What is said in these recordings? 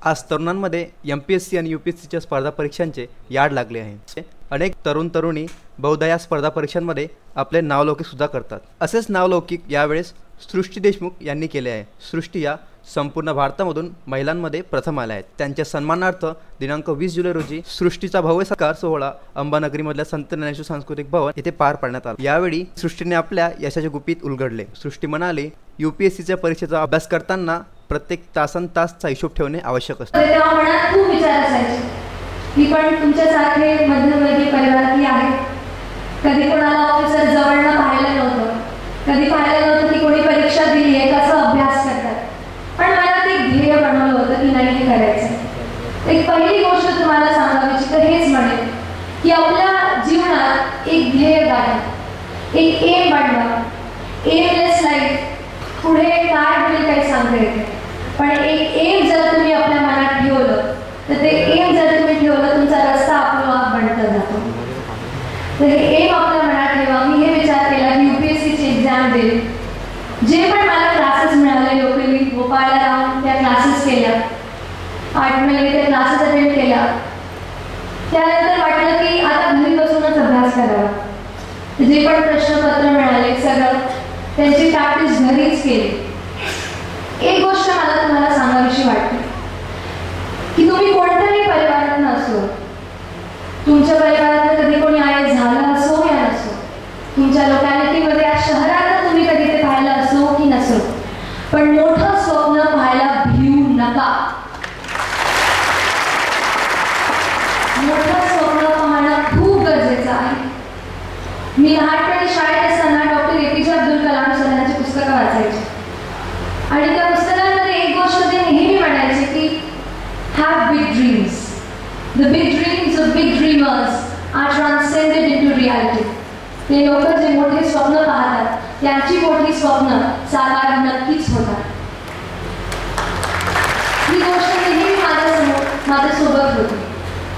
आज तरुणांमध्ये MPSC आणि UPSCच्या स्पर्धा परीक्षांचे याड लागले आहे। अनेक तरुण तरुणी बहुधा या स्पर्धा परीक्षांमध्ये आपले नावलौकिक सुद्धा करतात। असेच नावलौकिक यावेळेस सृष्टी देशमुख यांनी केले आहे। सृष्टी या संपूर्ण भारतामधून महिलांमध्ये प्रथम आल्या आहेत। त्यांच्या सन्मानार्थ दिनांक 20 जुलै रोजी सृष्टीचा भव्य सत्कार सोहळा अंबानगरीमधल्या संत ज्ञानेश्वर सांस्कृतिक भवन येथे पार पाडण्यात आला। यावेळी सृष्टीने आपल्या यशाचे गुपित उलगडले। सृष्टी म्हणाली, UPSCच्या परीक्षेचा अभ्यास करताना प्रत्येक तासनतासचा हिशोब ठेवणे आवश्यक असते। तेव्हा मनात खूप विचार असायचे की पण तुमच्यासारखे मध्यमवर्गीय परिवारातली आहे, कधी कोणाला ऑफिसर जवळनं पाहिलं नव्हतं, कधी पाहिलं नव्हतं की कोणी परीक्षा दिली आहे, कसा अभ्यास करतात, पण मला ते ध्येय बनवलं होतं की नाही हे करायचं। एक पहिली गोष्ट तुम्हाला सांगायची तर हेच म्हणेल की आपल्या जीवनात एक ध्येय गाठा, एक एम बनवा। एमलेस लाईफ पुढे काय होईल काही सांगता येत नाही, पण एक एम जर तुम्ही आपल्या मनात ठेवलं तर ते एम जर तुम्ही ठेवलं तुमचा रस्ता आपोआप बनत जातो। तर हे एम आपल्या मनात ठेवा। मी हे विचार केला की UPSCची एक्झाम देईल, जे पण मला क्लासेस मिळाले लोकली भोपाळला राहून त्या क्लासेस केल्या, 8 महिने त्या क्लासेस अटेंड केल्या। त्यानंतर वाटलं की आता घरी बसूनच अभ्यास करावा। जे पण प्रश्नपत्र मिळाले सगळं त्यांची प्रॅक्टिस घरीच केली। एक गोष्ट मला तुम्हाला सांगावीशी वाटते की तुम्ही कोणत्याही परिवारात नसो, तुमच्या परिवारात कधी कोणी आय झालं असो या नसो, तुमच्या लोकॅलिटीमध्ये या शहरात तुम्ही कधी ते पाहिलं असो की नसो, पण मोठं स्वप्न पाहायला भिवू नका। मोठं स्वप्न पाहणं खूप गरजेचं आहे। मी लहानपणी शाळेत असताना डॉक्टर APJ अब्दुल कलाम सरांची पुस्तकं वाचायची आणि त्या पुस्तकांमध्ये एक गोष्ट ते नेहमी म्हणायचे की have big dreams, the big dreams of big dreamers are transcended into reality. ते लोक जे मोठे स्वप्न पाहतात त्यांची मोठी स्वप्न साकार नक्कीच होतात। ही गोष्ट नेहमी माझ्यासोबत होती।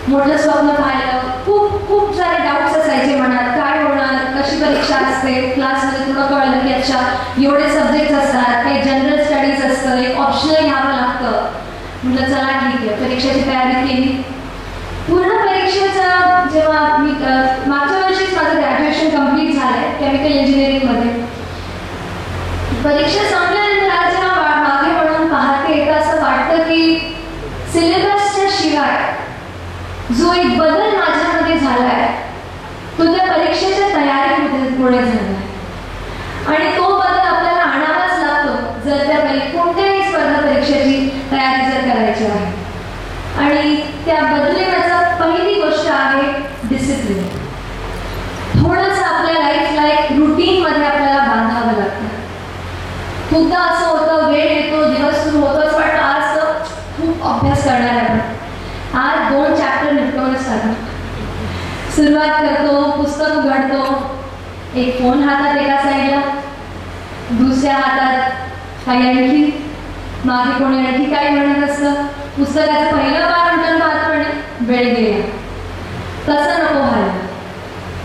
मोठं स्वप्न पाहिलं, खूप सारे डाऊट्स असायचे मनात, काय होणार, कशी परीक्षा असते, क्लासमध्ये थोडं कळलं की अच्छा एवढे सब्जेक्ट्स असतात, काही जनरल स्टडीज असतं, एक ऑप्शनल घ्यावं लागतं। म्हटलं चला ठीक आहे, परीक्षेची तयारी केली। पूर्ण परीक्षेचा जेव्हा मी मागच्या वर्षीच माझं ग्रॅज्युएशन कंप्लीट झालंय केमिकल इंजिनिअरिंगमध्ये। परीक्षा संपल्यानंतर आज जेव्हा मागे म्हणून पाहते तर असं वाटतं की सिलेबसच्या शिवाय जो एक बदल माझ्यामध्ये झालाय तो त्या परीक्षेच्या तयारीमुळे झाला आणि तो बदल आपल्याला आणावाच लागतो जर त्या कोणत्याही स्पर्धा परीक्षेची तयारी जर करायची आहे। आणि त्या बदलण्याचा पहिली गोष्ट आहे डिसिप्लिन। थोडंसं आपल्या लाईफला एक रुटीनमध्ये आपल्याला बांधावं लागतं। खूपदा असं होतं वेळ येतो, दिवस सुरू होतो, असं वाटतं आज खूप अभ्यास करणार आहे, आज 2 चॅप्टर निपटवूनच टाका। सुरुवात करतो, पुस्तक उघडतो, एक फोन हातात एका साईडला, दुसऱ्या हातात काही आणखी, मागे कोणी आणखी काही म्हणत असतं। पुस्तकाचं पहिलं पान उलटून पाहतो आणि वेळ गेला। तसं नको व्हायला।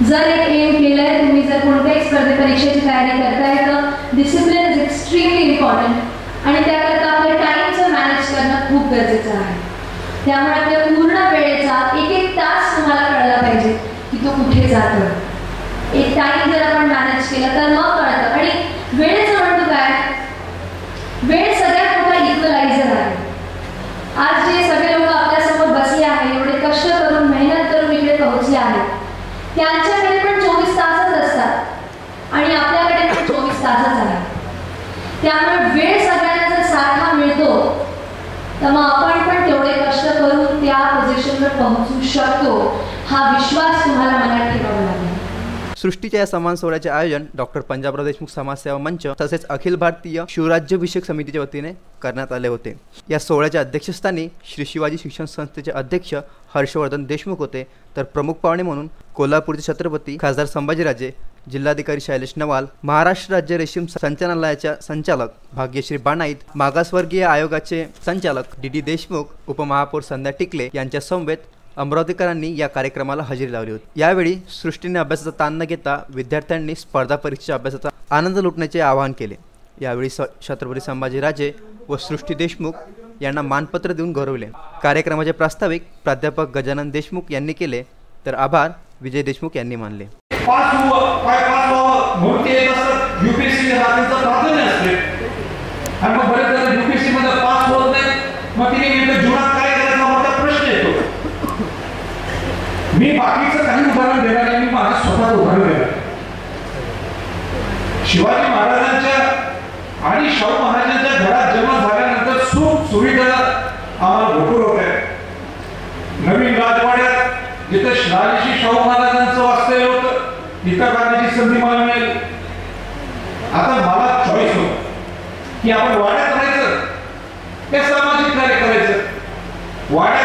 जर एक एम केलंय तुम्ही, जर कोणत्याही स्पर्धे परीक्षेची तयारी करताय तर डिसिप्लिन इज एक्स्ट्रीमली इम्पॉर्टंट आणि त्याकरता आपल्या टाईमचं मॅनेज करणं खूप गरजेचं आहे। त्यामुळे आपल्या पूर्ण वेळेचा एक तास तुम्हाला कळला पाहिजे की तो कुठे जातो। एक टाइम जर आपण मॅनेज केला तर मग कळतं। आणि वेळेचं म्हणतो काय, वेळ सगळ्यात मोठा इक्वलायझर आहे। आज जे सगळे लोक आपल्यासमोर बसले आहेत, एवढे कष्ट करून मेहनत करून इकडे पोहोचले आहेत, त्यांच्याकडे पण 24 तासच असतात आणि आपल्याकडे पण 24 तासच आहे। त्यामुळे वेळ सगळ्यांना जर सारखा मिळतो तर मग आपण पण तेवढे कष्ट करून त्या पोझिशनवर पोहोचू शकतो, हा विश्वास तुम्हाला मनात ठेवावा लागेल। सृष्टीच्या या सन्मान सोहळ्याचे आयोजन डॉक्टर पंजाबराव देशमुख समाजसेवा मंच तसेच अखिल भारतीय शिवराज्याभिषेक समितीच्या वतीने करण्यात आले होते। या सोहळ्याच्या अध्यक्षस्थानी श्री शिवाजी शिक्षण संस्थेचे अध्यक्ष हर्षवर्धन देशमुख होते, तर प्रमुख पाहुणे म्हणून कोल्हापूरचे छत्रपती खासदार संभाजीराजे, जिल्हाधिकारी शैलेश नवाल, महाराष्ट्र राज्य रेशीम संचालनालयाच्या संचालक भाग्यश्री बाणाईत, मागासवर्गीय आयोगाचे संचालक DD देशमुख, उपमहापौर संध्या टिकले यांच्या समवेत अमरावतीकरांनी या कार्यक्रमाला हजेरी लावली होती। यावेळी सृष्टीने अभ्यासाचा ताण न घेता विद्यार्थ्यांनी स्पर्धा परीक्षेच्या अभ्यासाचा आनंद लुटण्याचे आवाहन केले। यावेळी छत्रपती संभाजीराजे व सृष्टी देशमुख यांना मानपत्र देऊन गौरवले. कार्यक्रमाचे प्रास्ताविक प्राध्यापक गजानन देशमुख यांनी केले, तर आभार विजय देशमुख यांनी मानले. UPSC प्राधान्य असते आणि मग बरेच जण UPSC मध्ये पास होत नाही, मग तिने जीवनात काय करायचा मोठा प्रश्न येतो. मी बाकीचं काही उदाहरण देणार नाही, मी माझं स्वतःच उदाहरण देणार. शिवाजी महाराजांच्या आणि शाहू महाराजांच्या घरात जन्म झाल्यानंतर सुख सुविधा आम्हाला भरपूर होत आहे. नवीन राजवाड्यात जिथे राजर्षी शाहू महाराजांचं वास्तव्य होतं तिथं करण्याची संधी मला मिळेल. आता मला चॉईस होत की आपण वाड्यात राहायचं ते सामाजिक कार्य करायचं. वाड्यात